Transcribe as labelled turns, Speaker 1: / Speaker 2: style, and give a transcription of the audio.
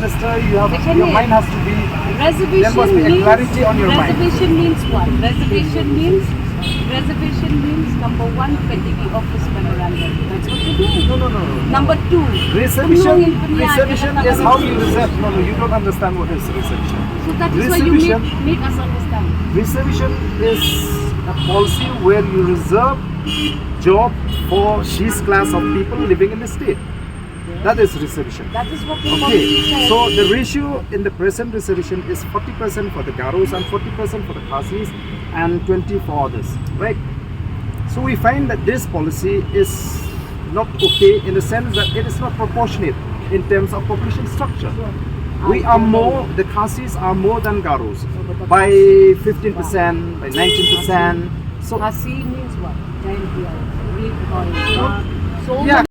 Speaker 1: Minister, you have
Speaker 2: Second
Speaker 1: your
Speaker 2: is-
Speaker 1: mind has to be.
Speaker 2: Reservation
Speaker 1: There must be a
Speaker 2: means,
Speaker 1: clarity on your mind.
Speaker 2: reservation means what? Reservation means number one, petty office memorandum. That's what you do.
Speaker 1: No.
Speaker 2: Number two,
Speaker 1: Reservation
Speaker 2: kumno
Speaker 1: is how you reserve. No, you don't understand what is reservation.
Speaker 2: So that is why you
Speaker 1: Reservation-
Speaker 2: make us understand.
Speaker 1: Reservation is a policy where you reserve job for this class of people living in the state. That is reservation.
Speaker 2: That is what the
Speaker 1: Okay,
Speaker 2: policy says.
Speaker 1: so the ratio in the present reservation is 40% for the Garos and 40% for the Khasis and 20 for others, right? So we find that this policy is not okay in the sense that it is not proportionate in terms of population structure. We are more, the Khasis are more than Garos by 15%, by 19%. So
Speaker 2: Khasi means what? Then we are read or so
Speaker 1: yeah.